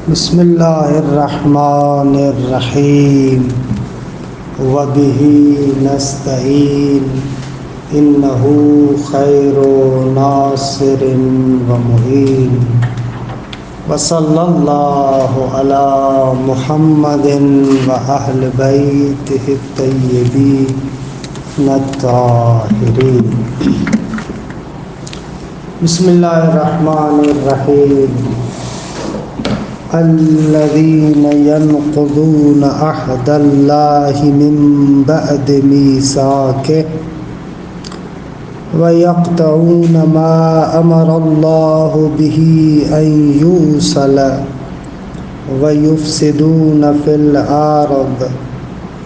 بسم اللہ الرحمن الرحیم وبہ نستعین انہ خیر ناصر ومعین وصلی اللہ علی محمد واہل بیتہ الطیبین الطاہرین۔ بسم اللہ الرحمن الرحیم۔ الذين ينقضون عهد الله من بعد ميثاقه ويقطعون ما أمر الله به أن يوصل ويفسدون في الأرض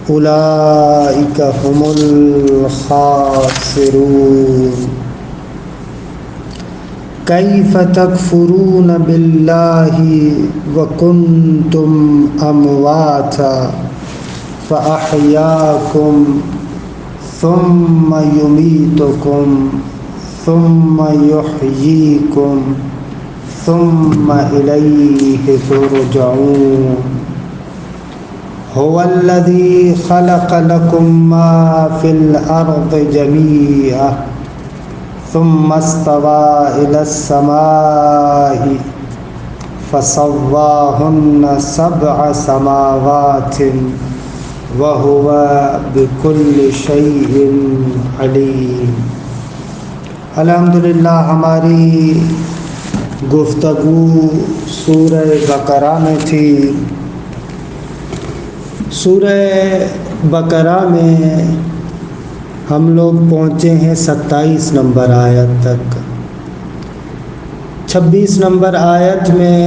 أولئك هم الخاسرون۔ کیف تکفرون باللہ وکنتم امواتا فاحیاکم ثم یمیتکم ثم یحییکم ثم الیہ ترجعون۔ هو الذی خلق لکم ما فی الارض جمیعا ثم استوى إلى السماء فسواهن 7 سماوات وهو بكل شيء عليم۔ الحمدللہ ہماری گفتگو سورہ بقرہ میں تھی۔ سورہ بقرہ میں ہم لوگ پہنچے ہیں 27 نمبر آیت تک۔ 26 نمبر آیت میں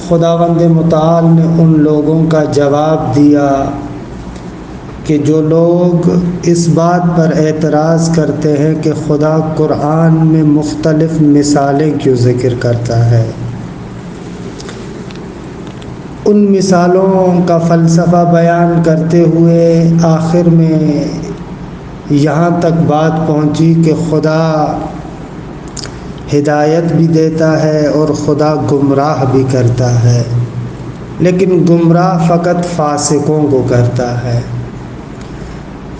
خداوند متعال نے ان لوگوں کا جواب دیا کہ جو لوگ اس بات پر اعتراض کرتے ہیں کہ خدا قرآن میں مختلف مثالیں کیوں ذکر کرتا ہے۔ ان مثالوں کا فلسفہ بیان کرتے ہوئے آخر میں یہاں تک بات پہنچی کہ خدا ہدایت بھی دیتا ہے اور خدا گمراہ بھی کرتا ہے، لیکن گمراہ فقط فاسقوں کو کرتا ہے۔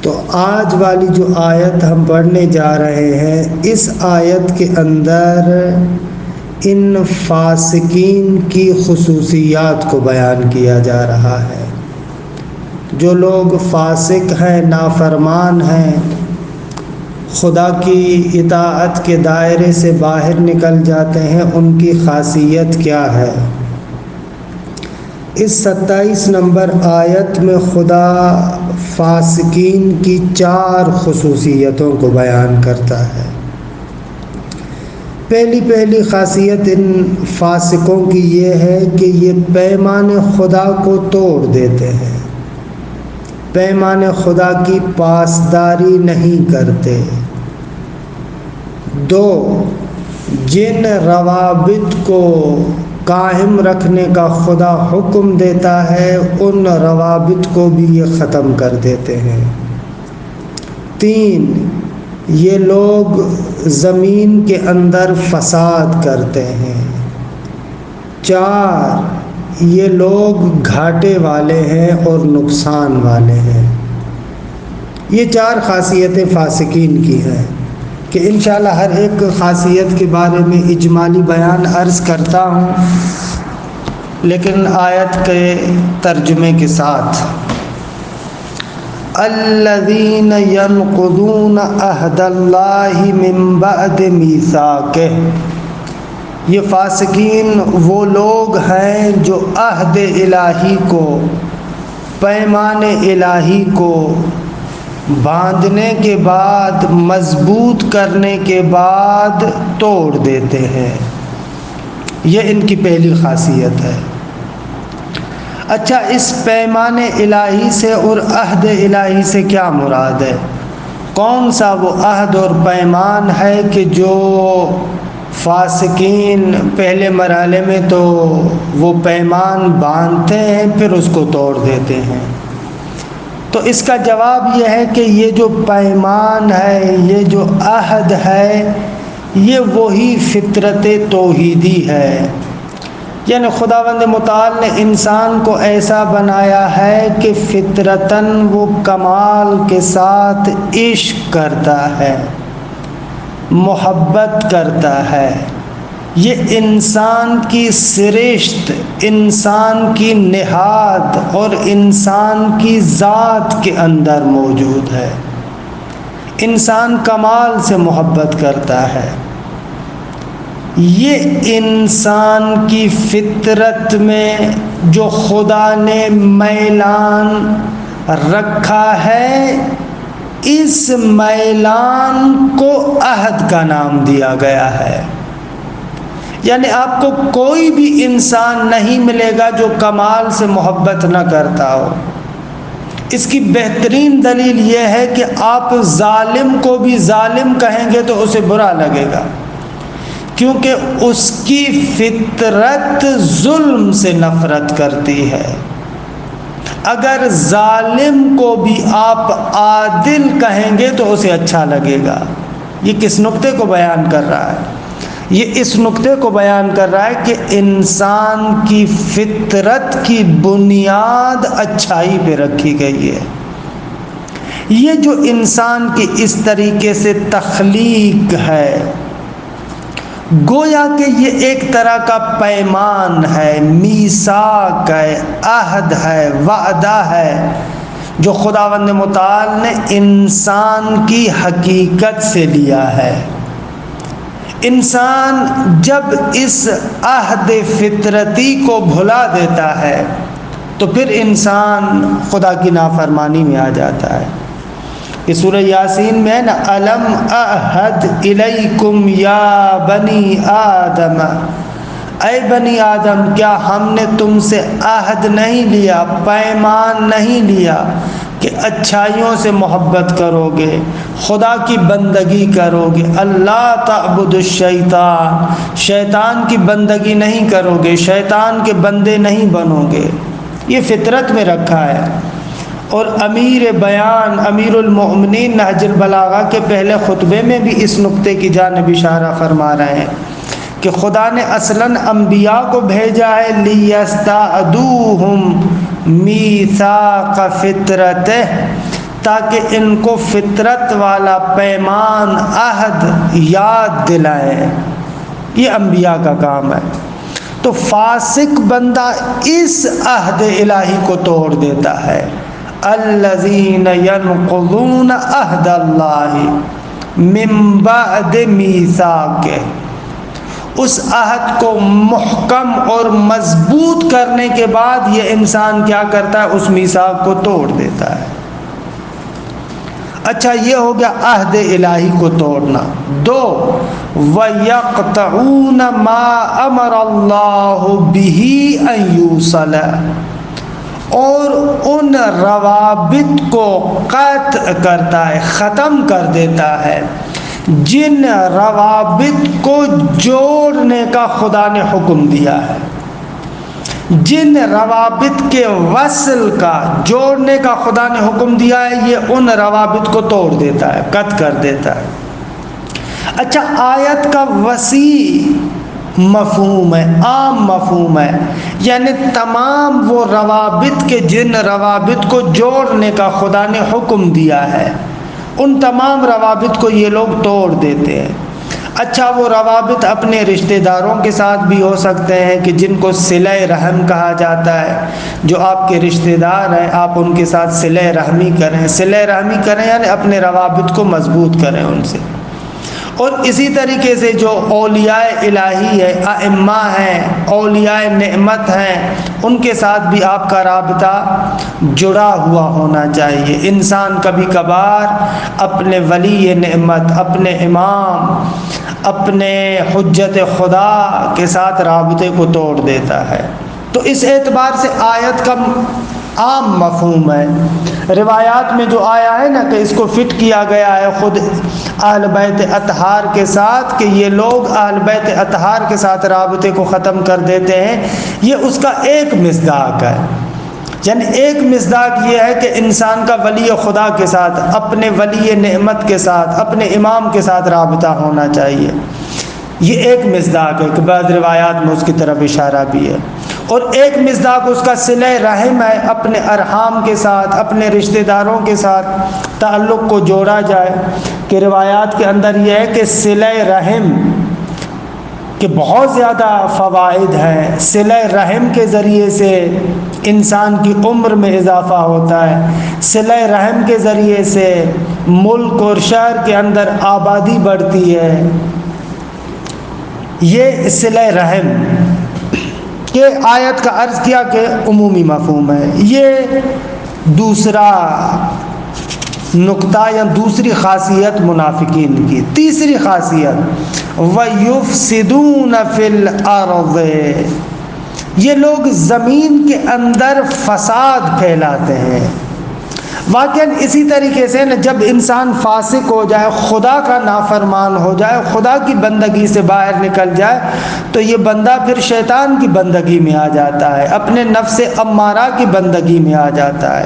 تو آج والی جو آیت ہم پڑھنے جا رہے ہیں، اس آیت کے اندر ان فاسقین کی خصوصیات کو بیان کیا جا رہا ہے۔ جو لوگ فاسق ہیں، نافرمان ہیں، خدا کی اطاعت کے دائرے سے باہر نکل جاتے ہیں، ان کی خاصیت کیا ہے۔ اس 27 نمبر آیت میں خدا فاسقین کی 4 خصوصیتوں کو بیان کرتا ہے۔ پہلی خاصیت ان فاسقوں کی یہ ہے کہ یہ پیمان خدا کو توڑ دیتے ہیں، پیمان خدا کی پاسداری نہیں کرتے۔ 2، جن روابط کو قائم رکھنے کا خدا حکم دیتا ہے، ان روابط کو بھی یہ ختم کر دیتے ہیں۔ 3، یہ لوگ زمین کے اندر فساد کرتے ہیں۔ 4، یہ لوگ گھاٹے والے ہیں اور نقصان والے ہیں۔ یہ 4 خاصیتیں فاسقین کی ہیں کہ انشاءاللہ ہر ایک خاصیت کے بارے میں اجمالی بیان عرض کرتا ہوں، لیکن آیت کے ترجمے کے ساتھ۔ الذین ینقضون عہد اللہ من بعد میثاقہ، یہ فاسقین وہ لوگ ہیں جو عہد الہی کو، پیمان الہی کو باندھنے کے بعد، مضبوط کرنے کے بعد توڑ دیتے ہیں۔ یہ ان کی پہلی خاصیت ہے۔ اچھا، اس پیمان الہی سے اور عہد الہی سے کیا مراد ہے؟ کون سا وہ عہد اور پیمان ہے کہ جو فاسقین پہلے مرحلے میں تو وہ پیمان باندھتے ہیں، پھر اس کو توڑ دیتے ہیں؟ تو اس کا جواب یہ ہے کہ یہ جو پیمان ہے، یہ جو عہد ہے، یہ وہی فطرت توحیدی ہے، یعنی خداوند متعال نے انسان کو ایسا بنایا ہے کہ فطرتاً وہ کمال کے ساتھ عشق کرتا ہے، محبت کرتا ہے۔ یہ انسان کی سرشت، انسان کی نہاد اور انسان کی ذات کے اندر موجود ہے۔ انسان کمال سے محبت کرتا ہے۔ یہ انسان کی فطرت میں جو خدا نے میلان رکھا ہے، اس میلان کو عہد کا نام دیا گیا ہے۔ یعنی آپ کو کوئی بھی انسان نہیں ملے گا جو کمال سے محبت نہ کرتا ہو۔ اس کی بہترین دلیل یہ ہے کہ آپ ظالم کو بھی ظالم کہیں گے تو اسے برا لگے گا، کیونکہ اس کی فطرت ظلم سے نفرت کرتی ہے۔ اگر ظالم کو بھی آپ عادل کہیں گے تو اسے اچھا لگے گا۔ یہ کس نقطے کو بیان کر رہا ہے؟ یہ اس نقطے کو بیان کر رہا ہے کہ انسان کی فطرت کی بنیاد اچھائی پہ رکھی گئی ہے۔ یہ جو انسان کی اس طریقے سے تخلیق ہے، گویا کہ یہ ایک طرح کا پیمان ہے، میثاق ہے، عہد ہے، وعدہ ہے، جو خداوند متعال نے انسان کی حقیقت سے لیا ہے۔ انسان جب اس عہد فطرتی کو بھلا دیتا ہے تو پھر انسان خدا کی نافرمانی میں آ جاتا ہے۔ یہ سورہ یاسین میں ہے نا، الم اعہد الیکم یا بنی آدم، اے بنی آدم کیا ہم نے تم سے عہد نہیں لیا، پیمان نہیں لیا کہ اچھائیوں سے محبت کرو گے، خدا کی بندگی کرو گے، اللہ تعبد الشیطان، شیطان کی بندگی نہیں کرو گے، شیطان کے بندے نہیں بنو گے۔ یہ فطرت میں رکھا ہے۔ اور امیر بیان امیر المؤمنین نہج البلاغہ کے پہلے خطبے میں بھی اس نقطے کی جانب اشارہ فرما رہے ہیں کہ خدا نے اصلاً انبیاء کو بھیجا ہے لیستعدوہم میثاق فطرتہ، تاکہ ان کو فطرت والا پیمان عہد یاد دلائیں۔ یہ انبیاء کا کام ہے۔ تو فاسق بندہ اس عہد الہی کو توڑ دیتا ہے۔ الذین ینقضون عہد اللہ من بعد میثاقہ، اس عہد کو محکم اور مضبوط کرنے کے بعد یہ انسان کیا کرتا ہے؟ اس میثاق کو توڑ دیتا ہے۔ اچھا، یہ ہو گیا عہد الہی کو توڑنا۔ دو، وَيَقْطَعُونَ مَا أَمَرَ اللَّهُ بِهِ أَن يُوصَلَ، اور ان روابط کو قطع کرتا ہے، ختم کر دیتا ہے، جن روابط کو جوڑنے کا خدا نے حکم دیا ہے، جن روابط کے وصل کا، جوڑنے کا خدا نے حکم دیا ہے، یہ ان روابط کو توڑ دیتا ہے، قطع کر دیتا ہے۔ اچھا، آیت کا وسیع مفہوم ہے، عام مفہوم ہے، یعنی تمام وہ روابط کے جن روابط کو جوڑنے کا خدا نے حکم دیا ہے، ان تمام روابط کو یہ لوگ توڑ دیتے ہیں۔ اچھا، وہ روابط اپنے رشتہ داروں کے ساتھ بھی ہو سکتے ہیں کہ جن کو صلہ رحم کہا جاتا ہے، جو آپ کے رشتہ دار ہیں، آپ ان کے ساتھ صلہ رحمی کریں، صلہ رحمی کریں یعنی اپنے روابط کو مضبوط کریں ان سے۔ اور اسی طریقے سے جو اولیاء الہی ہے، ائمہ ہیں، اولیاء نعمت ہیں، ان کے ساتھ بھی آپ کا رابطہ جڑا ہوا ہونا چاہیے۔ انسان کبھی کبھار اپنے ولی نعمت، اپنے امام، اپنے حجت خدا کے ساتھ رابطے کو توڑ دیتا ہے۔ تو اس اعتبار سے آیت کا عام مفہوم ہے۔ روایات میں جو آیا ہے نا کہ اس کو فٹ کیا گیا ہے خود اہل بیت اطہار کے ساتھ، کہ یہ لوگ اہل بیت اطہار کے ساتھ رابطے کو ختم کر دیتے ہیں، یہ اس کا ایک مصداق ہے۔ یعنی ایک مصداق یہ ہے کہ انسان کا ولی خدا کے ساتھ، اپنے ولی نعمت کے ساتھ، اپنے امام کے ساتھ رابطہ ہونا چاہیے۔ یہ ایک مصداق ہے کہ بعض روایات میں اس کی طرف اشارہ بھی ہے، اور ایک مصداق اس کا صلہ رحم ہے، اپنے ارحام کے ساتھ، اپنے رشتہ داروں کے ساتھ تعلق کو جوڑا جائے۔ کہ روایات کے اندر یہ ہے کہ صلہ رحم کہ بہت زیادہ فوائد ہیں، صلہ رحم کے ذریعے سے انسان کی عمر میں اضافہ ہوتا ہے، صلہ رحم کے ذریعے سے ملک اور شہر کے اندر آبادی بڑھتی ہے۔ یہ صلہ رحم کہ آیت کا عرض کیا کہ عمومی مفہوم ہے۔ یہ دوسرا نقطہ یا دوسری خاصیت منافقین کی۔ تیسری خاصیت وَيُفْسِدُونَ فِي الْأَرْضِ، یہ لوگ زمین کے اندر فساد پھیلاتے ہیں۔ واقعاً اسی طریقے سے جب انسان فاسق ہو جائے، خدا کا نافرمان ہو جائے، خدا کی بندگی سے باہر نکل جائے، تو یہ بندہ پھر شیطان کی بندگی میں آ جاتا ہے، اپنے نفس امارہ کی بندگی میں آ جاتا ہے۔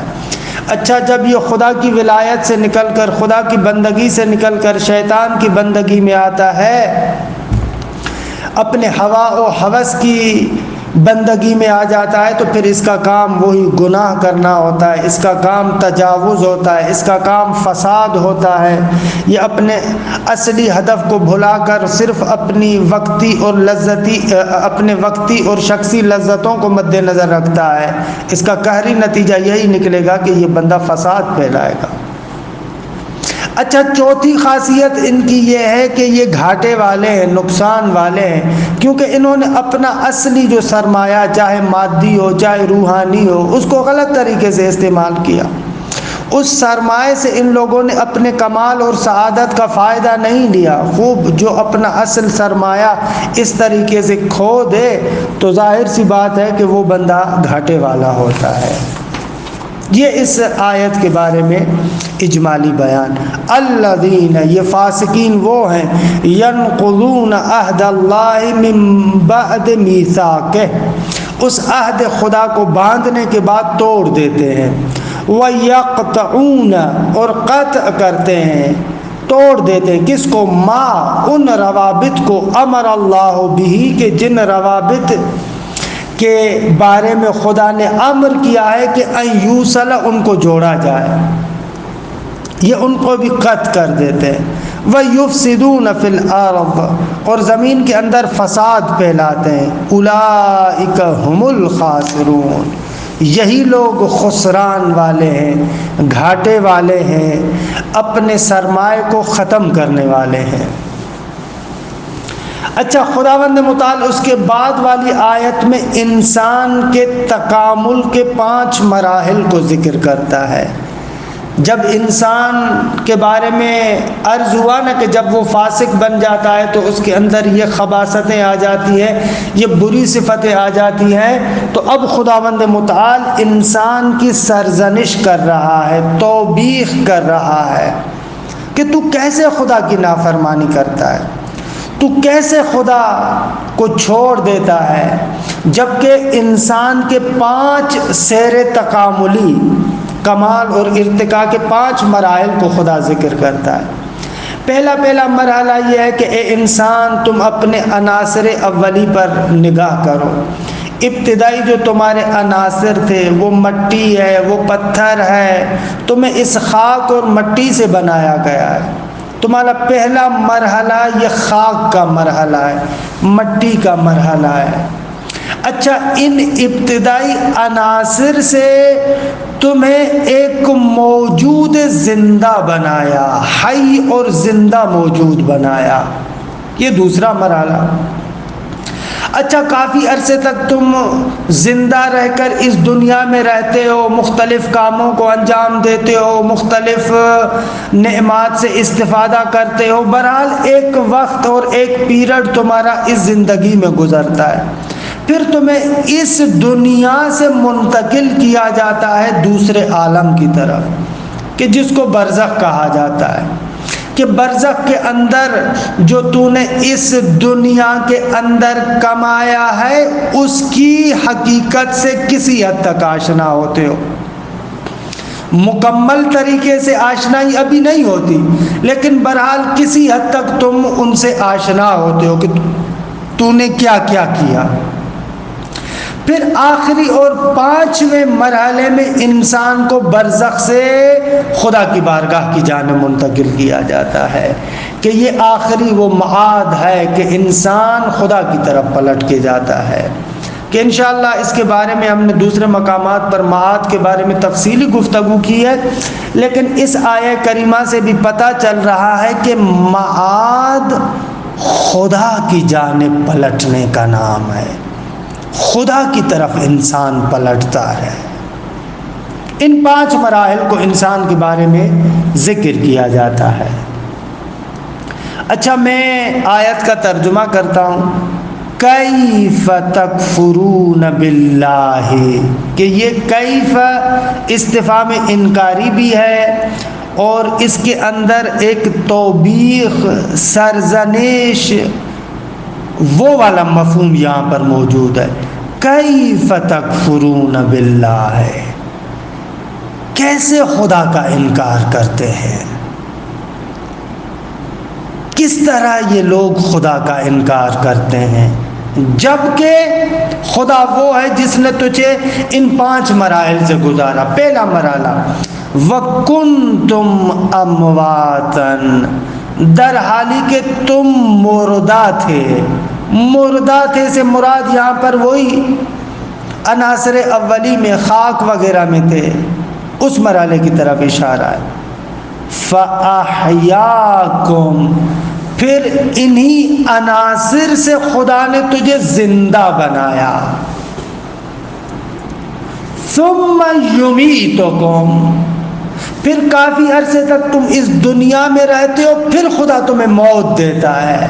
اچھا، جب یہ خدا کی ولایت سے نکل کر، خدا کی بندگی سے نکل کر شیطان کی بندگی میں آتا ہے، اپنے ہوا و ہوس کی بندگی میں آ جاتا ہے، تو پھر اس کا کام وہی گناہ کرنا ہوتا ہے، اس کا کام تجاوز ہوتا ہے، اس کا کام فساد ہوتا ہے۔ یہ اپنے اصلی ہدف کو بھلا کر صرف اپنی وقتی اور شخصی لذتوں کو مد نظر رکھتا ہے۔ اس کا قہری نتیجہ یہی نکلے گا کہ یہ بندہ فساد پھیلائے گا۔ اچھا، چوتھی خاصیت ان کی یہ ہے کہ یہ گھاٹے والے ہیں، نقصان والے ہیں، کیونکہ انہوں نے اپنا اصلی جو سرمایہ، چاہے مادی ہو چاہے روحانی ہو، اس کو غلط طریقے سے استعمال کیا۔ اس سرمایہ سے ان لوگوں نے اپنے کمال اور سعادت کا فائدہ نہیں لیا۔ خوب جو اپنا اصل سرمایہ اس طریقے سے کھو دے تو ظاہر سی بات ہے کہ وہ بندہ گھاٹے والا ہوتا ہے۔ یہ اس آیت کے بارے میں اجمالی بیان۔ الذین، یہ فاسقین وہ ہیں، ینقضون عہد اللہ من بعد میثاقہ، اس عہد خدا کو باندھنے کے بعد توڑ دیتے ہیں، ویقطعون، اور قطع کرتے ہیں، توڑ دیتے ہیں کس کو؟ ما، ان روابط کو، امر اللہ بھی، کہ جن روابط کے بارے میں خدا نے امر کیا ہے کہ ان یوصل، ان کو جوڑا جائے، یہ ان کو بھی قطع کر دیتے ہیں۔ وَيُفْسِدُونَ فِي الْأَرْضِ، اور زمین کے اندر فساد پھیلاتے ہیں۔ اولئک هم الخاسرون، یہی لوگ خسران والے ہیں، گھاٹے والے ہیں، اپنے سرمایہ کو ختم کرنے والے ہیں۔ اچھا، خداوند متعال اس کے بعد والی آیت میں انسان کے تکامل کے 5 مراحل کو ذکر کرتا ہے۔ جب انسان کے بارے میں عرض ہوا نا کہ جب وہ فاسق بن جاتا ہے تو اس کے اندر یہ خباثتیں آ جاتی ہیں، یہ بری صفتیں آ جاتی ہیں، تو اب خداوند متعال انسان کی سرزنش کر رہا ہے، توبیخ کر رہا ہے کہ تو کیسے خدا کی نافرمانی کرتا ہے، تو کیسے خدا کو چھوڑ دیتا ہے، جبکہ انسان کے 5 سیر تکاملی، کمال اور ارتقاء کے 5 مراحل کو خدا ذکر کرتا ہے۔ پہلا مرحلہ یہ ہے کہ اے انسان، تم اپنے عناصر اولی پر نگاہ کرو۔ ابتدائی جو تمہارے عناصر تھے وہ مٹی ہے، وہ پتھر ہے، تمہیں اس خاک اور مٹی سے بنایا گیا ہے۔ تمہارا پہلا مرحلہ یہ خاک کا مرحلہ ہے، مٹی کا مرحلہ ہے۔ اچھا، ان ابتدائی عناصر سے تمہیں ایک موجود زندہ بنایا، حی اور زندہ موجود بنایا، یہ دوسرا مرحلہ۔ اچھا، کافی عرصے تک تم زندہ رہ کر اس دنیا میں رہتے ہو، مختلف کاموں کو انجام دیتے ہو، مختلف نعمات سے استفادہ کرتے ہو، بہرحال ایک وقت اور ایک پیریڈ تمہارا اس زندگی میں گزرتا ہے، پھر تمہیں اس دنیا سے منتقل کیا جاتا ہے دوسرے عالم کی طرف، کہ جس کو برزخ کہا جاتا ہے، کہ برزخ کے اندر جو تو نے اس دنیا کے اندر کمایا ہے اس کی حقیقت سے کسی حد تک آشنا ہوتے ہو۔ مکمل طریقے سے آشنائی ابھی نہیں ہوتی، لیکن بہرحال کسی حد تک تم ان سے آشنا ہوتے ہو کہ تو نے کیا کیا کیا۔ پھر آخری اور 5ویں مرحلے میں انسان کو برزخ سے خدا کی بارگاہ کی جانب منتقل کیا جاتا ہے کہ یہ آخری وہ معاد ہے کہ انسان خدا کی طرف پلٹ کے جاتا ہے، کہ انشاءاللہ اس کے بارے میں ہم نے دوسرے مقامات پر معاد کے بارے میں تفصیلی گفتگو کی ہے، لیکن اس آیہ کریمہ سے بھی پتہ چل رہا ہے کہ معاد خدا کی جانب پلٹنے کا نام ہے، خدا کی طرف انسان پلٹتا ہے۔ ان 5 مراحل کو انسان کے بارے میں ذکر کیا جاتا ہے۔ اچھا، میں آیت کا ترجمہ کرتا ہوں۔ کیف تکفرون باللہ، کہ یہ کیف استفہام انکاری بھی ہے اور اس کے اندر ایک توبیخ، سرزنش، وہ والا مفہوم یہاں پر موجود ہے۔ کیف تکفرون باللہ، کیسے خدا کا انکار کرتے ہیں، کس طرح یہ لوگ خدا کا انکار کرتے ہیں، جبکہ خدا وہ ہے جس نے تجھے ان 5 مراحل سے گزارا۔ پہلا مرحلہ وَكُنْتُمْ أَمْوَاتًا، در حالی کہ تم مردہ تھے۔ مردہ تھے سے مراد یہاں پر وہی عناصر اولی میں خاک وغیرہ میں تھے، اس مرحلے کی طرف اشارہ ہے۔ فَأَحْيَاكُمْ، پھر انہی عناصر سے خدا نے تجھے زندہ بنایا۔ ثُمَّ يُمِيتُكُمْ، پھر کافی عرصے تک تم اس دنیا میں رہتے ہو، پھر خدا تمہیں موت دیتا ہے۔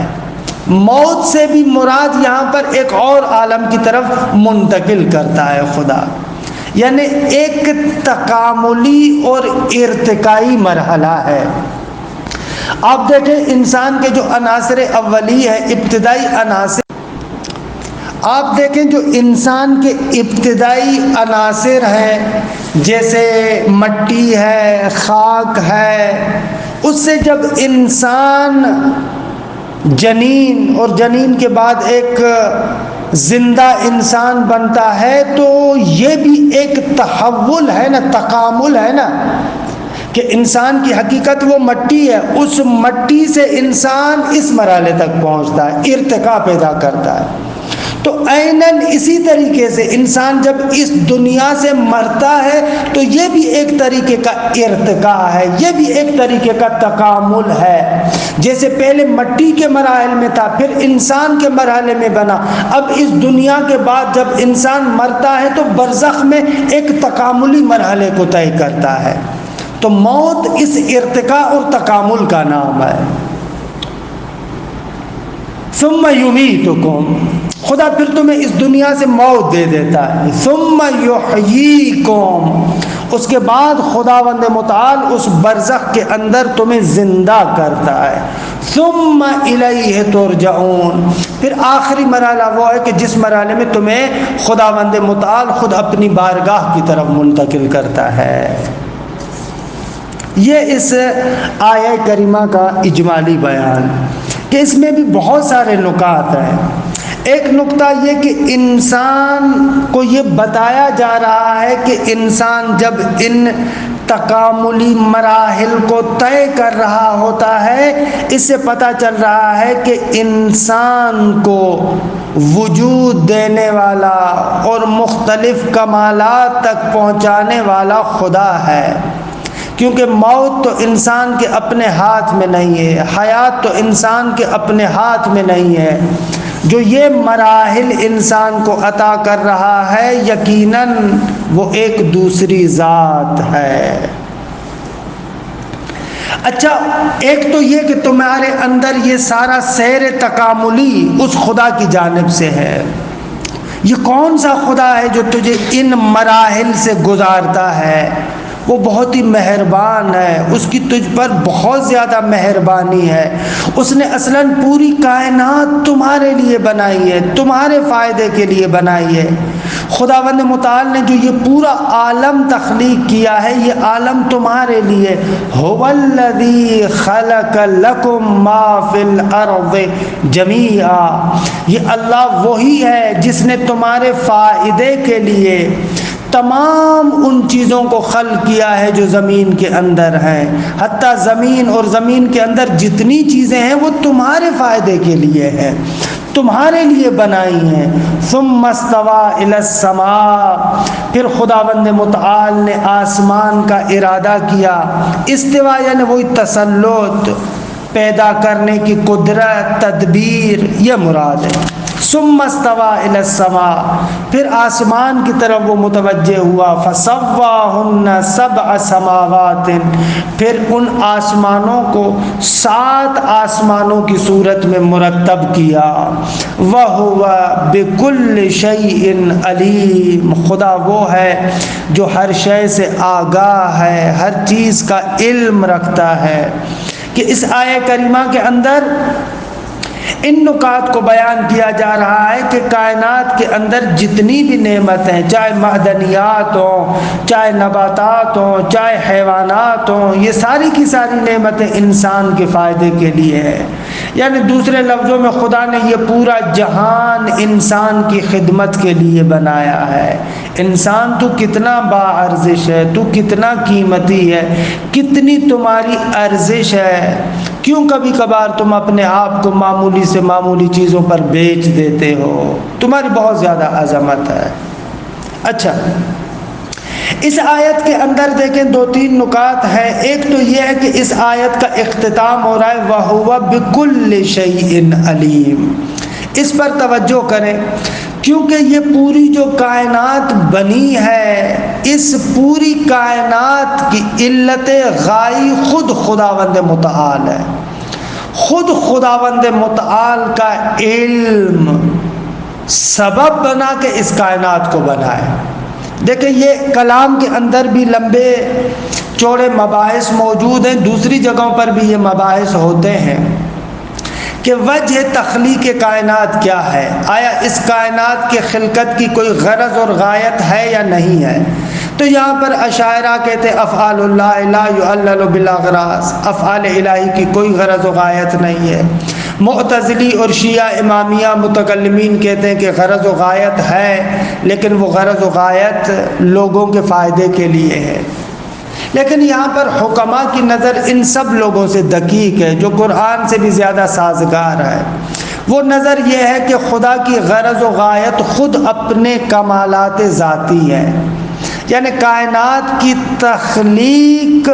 موت سے بھی مراد یہاں پر ایک اور عالم کی طرف منتقل کرتا ہے خدا، یعنی ایک تکاملی اور ارتقائی مرحلہ ہے۔ آپ دیکھیں انسان کے جو عناصر اولی ہے، ابتدائی عناصر، آپ دیکھیں جو انسان کے ابتدائی عناصر ہیں، جیسے مٹی ہے، خاک ہے، اس سے جب انسان جنین اور جنین کے بعد ایک زندہ انسان بنتا ہے، تو یہ بھی ایک تحول ہے نا، تکامل ہے نا، کہ انسان کی حقیقت وہ مٹی ہے، اس مٹی سے انسان اس مرحلے تک پہنچتا ہے، ارتقا پیدا کرتا ہے۔ تو عیناً اسی طریقے سے انسان جب اس دنیا سے مرتا ہے تو یہ بھی ایک طریقے کا ارتقا ہے، یہ بھی ایک طریقے کا تکامل ہے۔ جیسے پہلے مٹی کے مراحل میں تھا، پھر انسان کے مرحلے میں بنا، اب اس دنیا کے بعد جب انسان مرتا ہے تو برزخ میں ایک تکاملی مرحلے کو طے کرتا ہے۔ تو موت اس ارتقاء اور تکامل کا نام ہے۔ ثم یمیتکم، خدا پھر تمہیں اس دنیا سے موت دے دیتا ہے۔ ثم یحییکم، اس کے بعد خداوند متعال اس برزخ کے اندر تمہیں زندہ کرتا ہے۔ ثم الیہ ترجعون، پھر آخری مرحلہ وہ ہے کہ جس مرحلے میں تمہیں خداوند متعال خود اپنی بارگاہ کی طرف منتقل کرتا ہے۔ یہ اس آیہ کریمہ کا اجمالی بیان کہ اس میں بھی بہت سارے نکات ہیں۔ ایک نکتہ یہ کہ انسان کو یہ بتایا جا رہا ہے کہ انسان جب ان تکاملی مراحل کو طے کر رہا ہوتا ہے، اس سے پتہ چل رہا ہے کہ انسان کو وجود دینے والا اور مختلف کمالات تک پہنچانے والا خدا ہے، کیونکہ موت تو انسان کے اپنے ہاتھ میں نہیں ہے، حیات تو انسان کے اپنے ہاتھ میں نہیں ہے۔ جو یہ مراحل انسان کو عطا کر رہا ہے، یقیناً وہ ایک دوسری ذات ہے۔ اچھا، ایک تو یہ کہ تمہارے اندر یہ سارا سیر تکاملی اس خدا کی جانب سے ہے۔ یہ کون سا خدا ہے جو تجھے ان مراحل سے گزارتا ہے؟ وہ بہت ہی مہربان ہے، اس کی تجھ پر بہت زیادہ مہربانی ہے۔ اس نے اصلاً پوری کائنات تمہارے لیے بنائی ہے، تمہارے فائدے کے لیے بنائی ہے۔ خداوند متعال نے جو یہ پورا عالم تخلیق کیا ہے، یہ عالم تمہارے لیے۔ هو الذی خلق لکم ما فی الارض جمیعا، یہ اللہ وہی ہے جس نے تمہارے فائدے کے لیے تمام ان چیزوں کو خلق کیا ہے جو زمین کے اندر ہیں، حتیٰ زمین اور زمین کے اندر جتنی چیزیں ہیں وہ تمہارے فائدے کے لیے ہیں، تمہارے لیے بنائی ہیں۔ ثم استوى الى السماء، پھر خداوند متعال نے آسمان کا ارادہ کیا۔ استوا یعنی وہی تسلط، پیدا کرنے کی قدرت، تدبیر، یہ مراد ہے۔ ثم استوى الى السماء، پھر آسمان کی طرف وہ متوجہ ہوا۔ فسواهن سبع سماوات، پھر ان آسمانوں کو 7 آسمانوں کی صورت میں مرتب کیا۔ وهو بكل شيء علیم، خدا وہ ہے جو ہر شے سے آگاہ ہے، ہر چیز کا علم رکھتا ہے۔ کہ اس آیہ کریمہ کے اندر ان نکات کو بیان کیا جا رہا ہے کہ کائنات کے اندر جتنی بھی نعمتیں، چاہے معدنیات ہوں، چاہے نباتات ہوں، چاہے حیوانات ہوں، یہ ساری کی ساری نعمتیں انسان کے فائدے کے لیے ہیں۔ یعنی دوسرے لفظوں میں خدا نے یہ پورا جہان انسان کی خدمت کے لیے بنایا ہے۔ انسان تو کتنا با ارزش ہے، تو کتنا قیمتی ہے، کتنی تمہاری ارزش ہے، کیوں کبھی کبھار تم اپنے آپ کو معمولی سے معمولی چیزوں پر بیچ دیتے ہو؟ تمہاری بہت زیادہ عظمت ہے۔ اچھا، اس آیت کے اندر دیکھیں 2-3 نکات ہیں۔ ایک تو یہ ہے کہ اس آیت کا اختتام ہو رہا ہے وَهُوَ بِكُلِّ شَيْءٍ عَلِيمٌ، اس پر توجہ کریں کیونکہ یہ پوری جو کائنات بنی ہے، اس پوری کائنات کی علت غائی خود خداوند متعال ہے۔ خود خداوند متعال کا علم سبب بنا کہ اس کائنات کو بنائے۔ دیکھیں یہ کلام کے اندر بھی لمبے چوڑے مباحث موجود ہیں، دوسری جگہوں پر بھی یہ مباحث ہوتے ہیں کہ وجہ تخلیق کائنات کیا ہے، آیا اس کائنات کی خلقت کی کوئی غرض اور غایت ہے یا نہیں ہے۔ تو یہاں پر اشاعرہ کہتے ہیں افعال اللہ لا یعلل بالاغراض، افعال الہی کی کوئی غرض و غایت نہیں ہے۔ معتزلی اور شیعہ امامیہ متکلمین کہتے ہیں کہ غرض و غایت ہے، لیکن وہ غرض و غایت لوگوں کے فائدے کے لیے ہے۔ لیکن یہاں پر حکماء کی نظر ان سب لوگوں سے دقیق ہے، جو قرآن سے بھی زیادہ سازگار ہے۔ وہ نظر یہ ہے کہ خدا کی غرض و غایت خود اپنے کمالات ذاتی ہے، یعنی کائنات کی تخلیق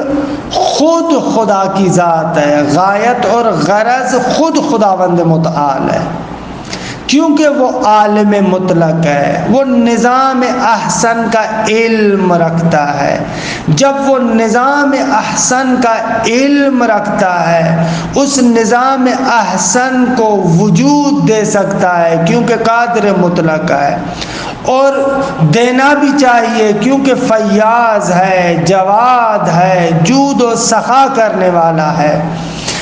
خود خدا کی ذات ہے، غایت اور غرض خود خداوند متعال ہے، کیونکہ وہ عالم مطلق ہے، وہ نظام احسن کا علم رکھتا ہے۔ جب وہ نظام احسن کا علم رکھتا ہے، اس نظام احسن کو وجود دے سکتا ہے کیونکہ قادر مطلق ہے، اور دینا بھی چاہیے کیونکہ فیاض ہے، جواد ہے، جود و سخا کرنے والا ہے۔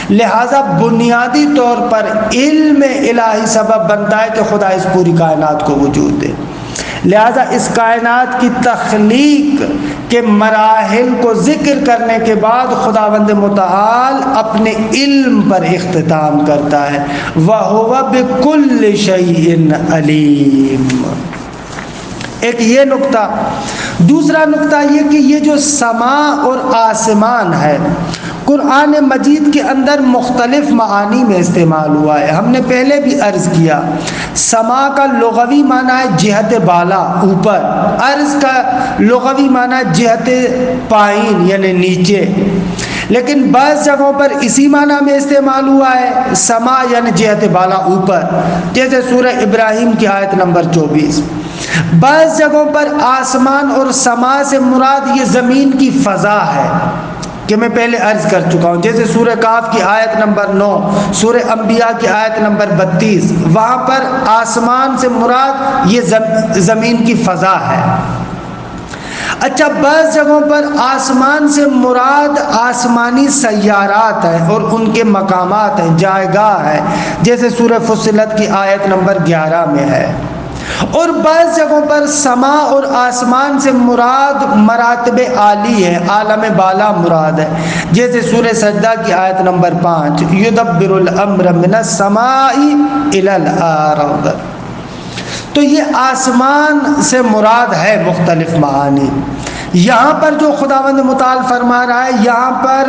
لہذا بنیادی طور پر علم الہی سبب بنتا ہے کہ خدا اس پوری کائنات کو وجود دے۔ لہذا اس کائنات کی تخلیق کے مراحل کو ذکر کرنے کے بعد خداوند متعال اپنے علم پر اختتام کرتا ہے وَهُوَ بِكُلِّ شَيْءٍ عَلِيمٌ۔ ایک یہ نقطہ۔ دوسرا نقطہ یہ کہ یہ جو سماء اور آسمان ہے، قرآن مجید کے اندر مختلف معانی میں استعمال ہوا ہے۔ ہم نے پہلے بھی عرض کیا، سماء کا لغوی معنی ہے جہت بالا، اوپر۔ عرض کا لغوی معنی ہے جہت پائین یعنی نیچے، لیکن بعض جگہوں پر اسی معنی میں استعمال ہوا ہے سماء یعنی جہت بالا، اوپر، جیسے سورہ ابراہیم کی آیت نمبر 24۔ بعض جگہوں پر آسمان اور سماء سے مراد یہ زمین کی فضا ہے کہ میں پہلے عرض کر چکا ہوں، جیسے سورہ کاف کی آیت نمبر 9، سورہ انبیاء کی آیت نمبر 32، وہاں پر آسمان سے مراد یہ زمین کی فضا ہے۔ اچھا، بعض جگہوں پر آسمان سے مراد آسمانی سیارات ہیں اور ان کے مقامات ہیں، جائیگاہ ہے، جیسے سورہ فصلت کی آیت نمبر 11 میں ہے۔ اور بعض جگہوں پر سما اور آسمان سے مراد مراتب عالی ہے، عالم بالا مراد ہے، جیسے سورہ سجدہ کی آیت نمبر 5، یدبر الامر من السماء الی الارض۔ تو یہ آسمان سے مراد ہے مختلف معانی۔ یہاں پر جو خداوند متعال فرما رہا ہے، یہاں پر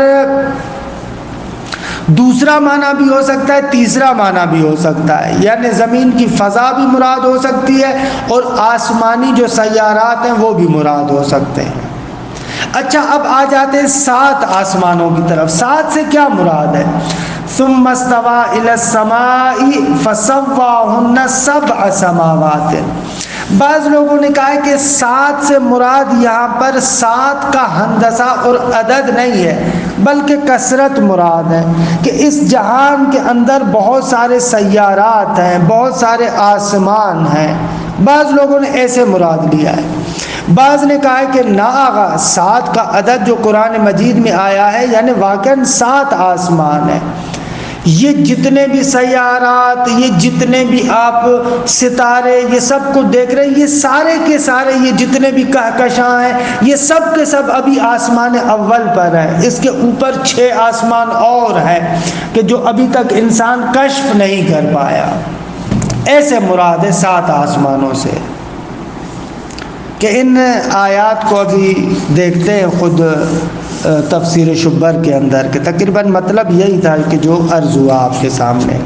دوسرا معنی بھی ہو سکتا ہے، تیسرا معنی بھی ہو سکتا ہے، یعنی زمین کی فضا بھی مراد ہو سکتی ہے اور آسمانی جو سیارات ہیں وہ بھی مراد ہو سکتے ہیں۔ اچھا، اب آ جاتے ہیں 7 آسمانوں کی طرف۔ 7 سے کیا مراد ہے؟ ثم استوى الى السماء فسواهن 7 سماوات۔ بعض لوگوں نے کہا ہے کہ 7 سے مراد یہاں پر 7 کا ہندسہ اور عدد نہیں ہے، بلکہ کثرت مراد ہے، کہ اس جہان کے اندر بہت سارے سیارات ہیں، بہت سارے آسمان ہیں۔ بعض لوگوں نے ایسے مراد لیا ہے۔ بعض نے کہا ہے کہ نا آغا 7 کا عدد جو قرآن مجید میں آیا ہے، یعنی واقعاً 7 آسمان ہیں۔ یہ جتنے بھی سیارات، یہ جتنے بھی آپ ستارے، یہ سب کو دیکھ رہے ہیں، یہ سارے کے سارے، یہ جتنے بھی کہکشاں ہیں، یہ سب کے سب ابھی آسمان اول پر ہیں۔ اس کے اوپر 6 آسمان اور ہیں کہ جو ابھی تک انسان کشف نہیں کر پایا۔ ایسے مراد ہے 7 آسمانوں سے، کہ ان آیات کو ابھی دیکھتے ہیں خود تفسیر شبر کے اندر، کہ تقریباً مطلب یہی تھا کہ جو عرض ہوا آپ کے سامنے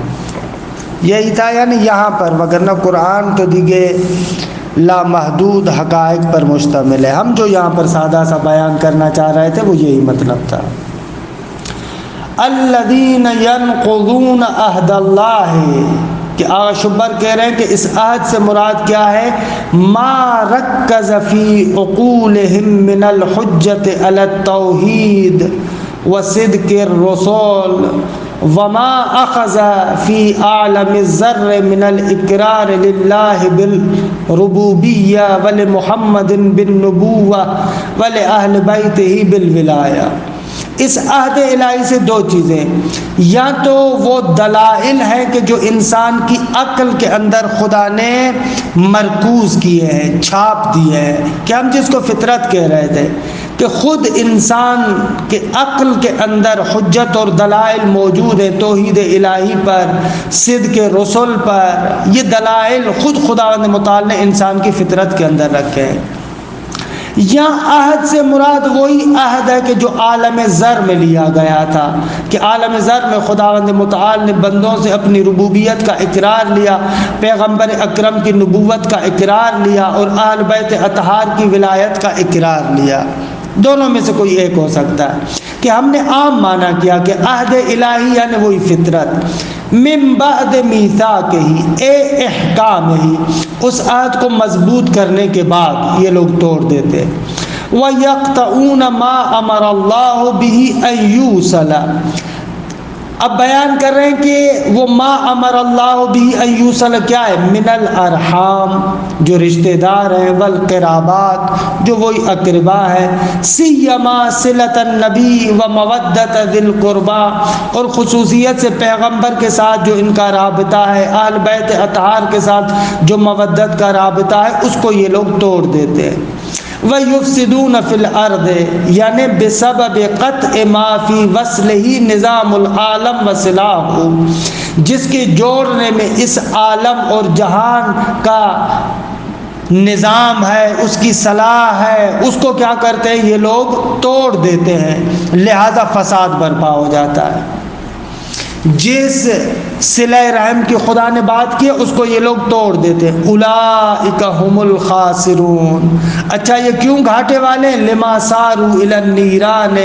یہی تھا، یعنی یہاں پر، وگرنہ قرآن تو دیگے لامحدود حقائق پر مشتمل ہے۔ ہم جو یہاں پر سادہ سا بیان کرنا چاہ رہے تھے وہ یہی مطلب تھا۔ الذین ینقضون عہد اللہ، کہ آغا شبر کہہ رہے ہیں کہ اس عہد سے مراد کیا ہے؟ ما رکز فی عقولہم من الحجت علی التوحید وصدق الرسول وما اخذ فی عالم الذر من الاقرار للہ بالربوبیہ ولمحمد بالنبوہ ولأہل بیتہ بالولایہ۔ اس عہد الہی سے 2 چیزیں، یا تو وہ دلائل ہیں کہ جو انسان کی عقل کے اندر خدا نے مرکوز کیے ہیں، چھاپ دیے ہیں، کہ ہم جس کو فطرت کہہ رہے تھے، کہ خود انسان کے عقل کے اندر حجت اور دلائل موجود ہیں توحید الہی پر، صدق رسول پر۔ یہ دلائل خود خداوند متعال نے انسان کی فطرت کے اندر رکھے ہیں۔ یا عہد سے مراد وہی عہد ہے کہ جو عالم ذر میں لیا گیا تھا، کہ عالم ذر میں خداوند متعال نے بندوں سے اپنی ربوبیت کا اقرار لیا، پیغمبر اکرم کی نبوت کا اقرار لیا، اور اہل بیت اطہار کی ولایت کا اقرار لیا۔ دونوں میں سے کوئی ایک ہو سکتا ہے، کہ ہم نے عام معنی کیا کہ عہد الہی یعنی وہی فطرت، من بعد میثاقہ، اے احکام ہی، اس عہد کو مضبوط کرنے کے بعد یہ لوگ توڑ دیتے۔ وَيَقْطَعُونَ مَا أَمَرَ اللَّهُ بِهِ أَن يُوصَلَ، اب بیان کر رہے ہیں کہ وہ ما امر اللہ بہ ان یوصل کیا ہے؟ من الارحام، جو رشتہ دار ہیں، والقرابات، جو وہی اقربا ہے، سیما صلۃ النبی و مودۃ ذی القربا، اور خصوصیت سے پیغمبر کے ساتھ جو ان کا رابطہ ہے، اہل بیت اطہار کے ساتھ جو مودت کا رابطہ ہے، اس کو یہ لوگ توڑ دیتے ہیں۔ وَيُفْسِدُونَ فِي الْأَرْضِ، یعنی بسبب قطع ما فی وصلہ نظام العالم وصلاحہ، جس کے جوڑنے میں اس عالم اور جہان کا نظام ہے، اس کی صلاح ہے، اس کو کیا کرتے ہیں یہ لوگ؟ توڑ دیتے ہیں، لہذا فساد برپا ہو جاتا ہے۔ جس صلہ رحم کی خدا نے بات کی اس کو یہ لوگ توڑ دیتے ہیں۔ اولئک هم الخاسرون، اچھا یہ کیوں گھاٹے والے؟ لما ساروا الی النیران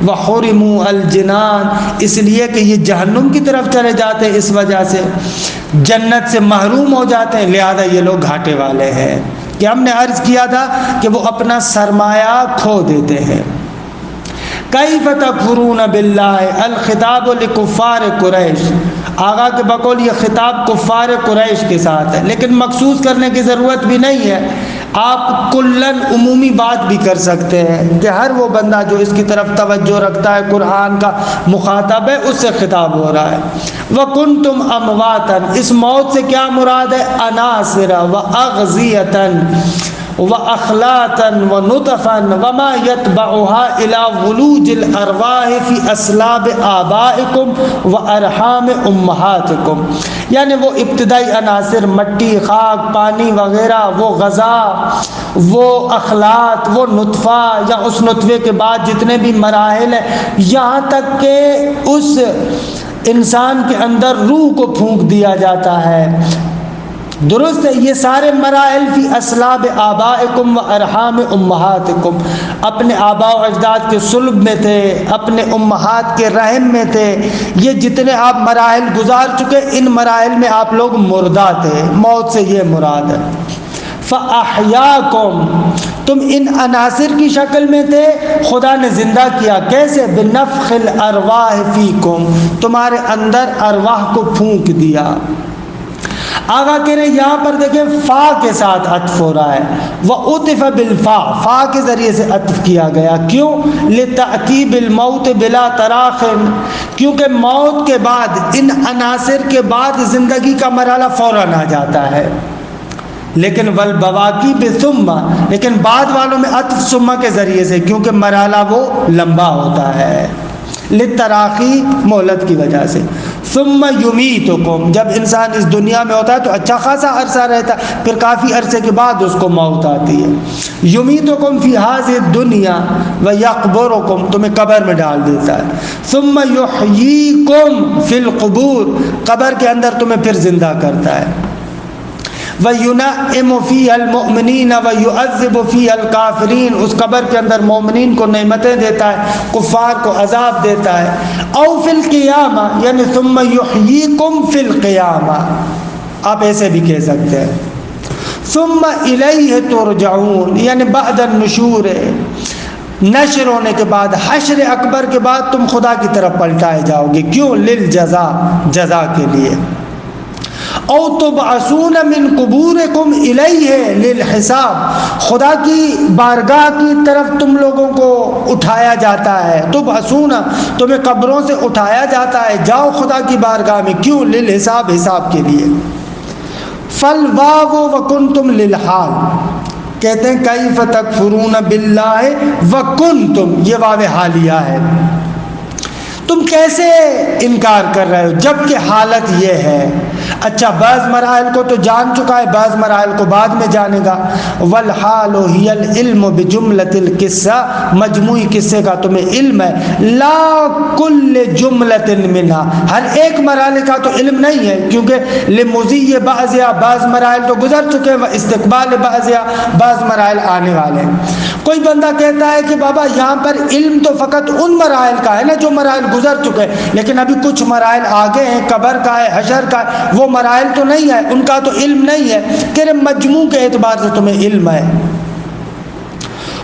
وحرموا الجنان، اس لیے کہ یہ جہنم کی طرف چلے جاتے ہیں، اس وجہ سے جنت سے محروم ہو جاتے ہیں، لہذا یہ لوگ گھاٹے والے ہیں۔ کہ ہم نے عرض کیا تھا کہ وہ اپنا سرمایہ کھو دیتے ہیں۔ کیف تکفرون باللہ، الخطاب لکفار قریش، آغا کے بقول یہ خطاب کفار قریش کے ساتھ ہے، لیکن مخصوص کرنے کی ضرورت بھی نہیں ہے۔ آپ کلن عمومی بات بھی کر سکتے ہیں کہ ہر وہ بندہ جو اس کی طرف توجہ رکھتا ہے، قرآن کا مخاطب ہے، اس سے خطاب ہو رہا ہے۔ وَكُنْتُمْ أَمْوَاتًا، اس موت سے کیا مراد ہے؟ أَنَاصِرَ وَأَغْذِيَةً وَأَخْلَاطًا وَنُطْفًا وَمَا يَتْبَعُهَا إِلَى وُلُوجِ الْأَرْوَاحِ فِي أَصْلَابِ آبَائِكُمْ وَأَرْحَامِ أُمَّهَاتِكُمْ، یعنی وہ ابتدائی عناصر، مٹی، خاک، پانی وغیرہ، وہ غذا، وہ اخلاط، وہ نطفہ یا اس نطفے کے بعد جتنے بھی مراحل ہیں، یہاں تک کہ اس انسان کے اندر روح کو پھونک دیا جاتا ہے۔ درست ہے، یہ سارے مراحل فی اصلاب آبائکم و ارحام امہاتکم، اپنے آباء و اجداد کے صلب میں تھے، اپنے امہات کے رحم میں تھے، یہ جتنے آپ مراحل گزار چکے، ان مراحل میں آپ لوگ مردہ تھے، موت سے یہ مراد ہے۔ فَأَحْيَاكُمْ، تم ان عناصر کی شکل میں تھے، خدا نے زندہ کیا، کیسے؟ بِنَفْخِ الْأَرْوَاحِ فِيكُمْ، تمہارے اندر ارواح کو پھونک دیا۔ آگا کہہ رہے ہیں یہاں پر دیکھیں فا کے ساتھ عطف ہو رہا ہے، وَعُطِفَ بِالْفَا، فا کے ذریعے سے عطف کیا گیا، کیوں؟ لِتَأْتِي بِالْمَوْتِ بِلَا تَرَاخٍ، کیونکہ موت کے بعد، ان عناصر کے بعد زندگی کا مرحلہ فوراً آ جاتا ہے۔ لیکن والبواقی بثم، لیکن بعد والوں میں عطف ثم کے ذریعے سے، کیونکہ مرحلہ وہ لمبا ہوتا ہے، للتراخی، مہلت کی وجہ سے۔ ثم یمیتکم، جب انسان اس دنیا میں ہوتا ہے تو اچھا خاصا عرصہ رہتا ہے، پھر کافی عرصے کے بعد اس کو موت آتی ہے۔ یمیتکم فی ہذہ الدنیا ویقبرکم، تمہیں قبر میں ڈال دیتا ہے۔ ثم یحییکم فی القبور، قبر کے اندر تمہیں پھر زندہ کرتا ہے۔ وَيُنَعِّمُ فِيهَا الْمُؤْمِنِينَ وَيُعَذِّبُ فِيهَا الْكَافِرِينَ، اس قبر کے اندر مومنین کو نعمتیں دیتا ہے، کفار کو عذاب دیتا ہے۔ او فی القیامہ، یعنی ثم یحییکم فی القیامہ، آپ ایسے بھی کہہ سکتے ہیں۔ ثم الیہ ترجعون، یعنی بعد النشور، نشر ہونے کے بعد، حشر اکبر کے بعد تم خدا کی طرف پلٹائے جاؤ گے، کیوں؟ للجزا، جزا کے لیے۔ او تبعثون من قبورکم الیہ للحساب، خدا کی بارگاہ کی طرف تم لوگوں کو اٹھایا جاتا ہے۔ تبعثون، تمہیں قبروں سے اٹھایا جاتا ہے، جاؤ خدا کی بارگاہ میں، کیوں؟ للحساب، حساب کے لیے۔ فالواو وکنتم للحال، کہتے ہیں کیف تکفرون باللہ وکنتم، یہ واو حالیہ ہے، تم کیسے انکار کر رہے ہو جبکہ حالت یہ ہے۔ اچھا، بعض مراحل کو تو جان چکا ہے، بعض مراحل کو بعد میں جانے گا۔ والحال ہی العلم بجملۃ القصہ، مجموعی قصے کا تمہیں علم ہے۔ لا کل جملۃ منها، ہر ایک مرحلے کا تو علم نہیں ہے، کیونکہ لمضی بعضها، بعض مراحل تو گزر چکے ہیں، واستقبال بعضها، بعض مراحل آنے والے ہیں۔ کوئی بندہ کہتا ہے کہ بابا یہاں پر علم تو فقط ان مراحل کا ہے نا جو مراحل گزر چکے ہیں، لیکن ابھی کچھ مراحل آگے ہیں، قبر کا ہے، حشر کا ہے، وہ مراحل تو نہیں ہے، ان کا تو علم نہیں ہے، کہ مجموع کے اعتبار سے تمہیں علم ہے۔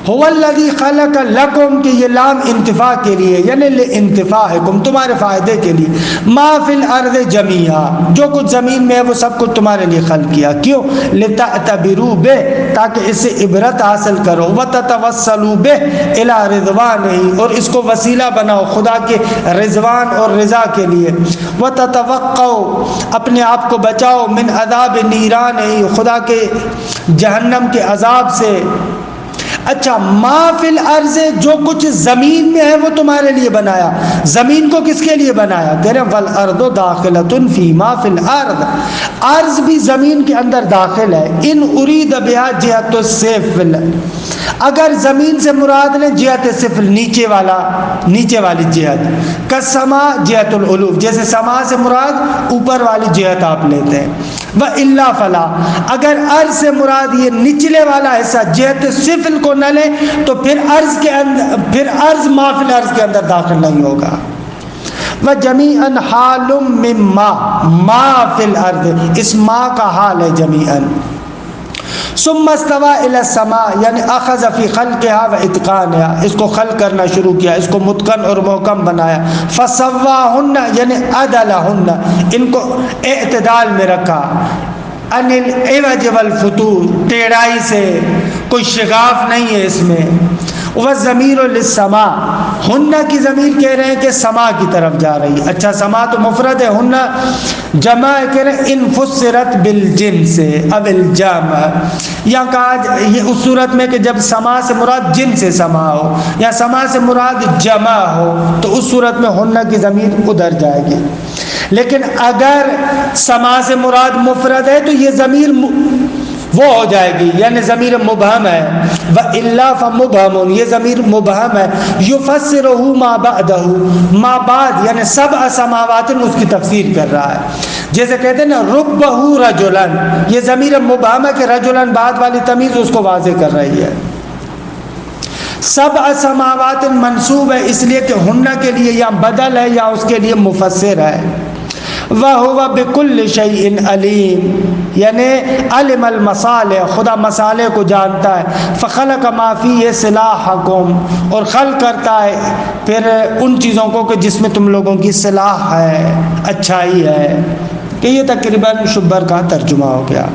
هو الذی خلق لکم، کہ یہ لام انتفاع کے لیے، یعنی لانتفاعکم، تمہارے فائدے کے لیے۔ ما فی الارض جمیعا، جو کچھ زمین میں ہے وہ سب کچھ تمہارے لیے خلق کیا، کیوں؟ لتعتبروا بہ، تاکہ اس سے عبرت حاصل کرو، وتتوسلوا بہ الی رضوانہ، اور اس کو وسیلہ بناؤ خدا کے رضوان اور رضا کے لیے۔ وتتوقوا، اپنے آپ کو بچاؤ، من عذاب نیرانہ، خدا کے جہنم کے عذاب سے۔ اچھا، ما فی الارض، جو کچھ زمین میں ہے وہ تمہارے لیے بنایا، زمین کو کس کے لیے بنایا؟ کہہ رہے ہیں والارض داخلۃ فی ما فی الارض، ارض بھی زمین کے اندر داخل ہے۔ ان ارید بہا جہت السفل، اگر زمین سے مراد لیں جہت سفل، نیچے والی جہت، کسما جہت العلو، جیسے سما سے مراد اوپر والی جہت آپ لیتے ہیں۔ وَإِلَّا فَلَا، اگر ارض سے مراد یہ نچلے والا حصہ جہت سفل کو نہ لیں تو پھر ارض کے اندر، پھر ارض ما فی الارض کے اندر داخل نہیں ہوگا۔ وَجَمِيعًا حَالٌ مِّمَّا، ما فی الارض، اس ما کا حال ہے جمیعاً۔ ثم استوى الى السماء، یعنی اخذ فی خلقها واتقانها، اس کو خلق کرنا شروع کیا، اس کو متقن اور محکم بنایا۔ فسواهن، یعنی عدلهن، ان کو اعتدال میں رکھا، عن العوج والفتور، ٹیڑائی سے کوئی شگاف نہیں ہے اس میں۔ وَالضَّمِيرُ لِلسَّمَاءِ، ہن کی ضمیر کہہ رہے ہیں کہ سما کی طرف جا رہی ہے۔ اچھا سما تو مفرد ہے، ہن جمع کہہ رہے ہیں ان فسرت بالجنس اب الجمع، یا کہا یہ اس صورت میں کہ جب سما سے مراد جن سے سما ہو یا سما سے مراد جمع ہو تو اس صورت میں ہن کی ضمیر ادھر جائے گی۔ لیکن اگر سما سے مراد مفرد ہے تو یہ ضمیر وہ ہو جائے گی، یعنی ضمیر مبہم ہے۔ وَإِلَّا فَمُبْهَمٌ، یہ ضمیر مبہم ہے۔ يُفَسِّرُهُ مَا بَعْدَهُ، ما بعد یعنی سبع سماوات اس کی تفسیر کر رہا ہے۔ جیسے کہتے ہیں نا رُبَّهُ رَجُلًا، یہ ضمیر مبہم ہے کہ رجلن بعد والی تمیز اس کو واضح کر رہی ہے۔ سبع سماوات منصوب ہے اس لیے کہ ہن کے لیے یا بدل ہے یا اس کے لیے مفسر ہے۔ وَهُوَ بِكُلِّ شَيْءٍ عَلِيمٌ، یعنی علم المصالح، خدا مصالح کو جانتا ہے۔ فَخَلَقَ مَا فِيهِ صِلَاحَكُمْ، اور خلق کرتا ہے پھر ان چیزوں کو کہ جس میں تم لوگوں کی صلاح ہے، اچھائی ہے۔ کہ یہ تقریباً شبر کا ترجمہ ہو گیا۔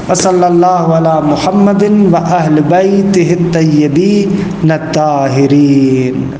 وصلی اللہ علی محمد و اہل بیتہ الطیبین الطاہرین۔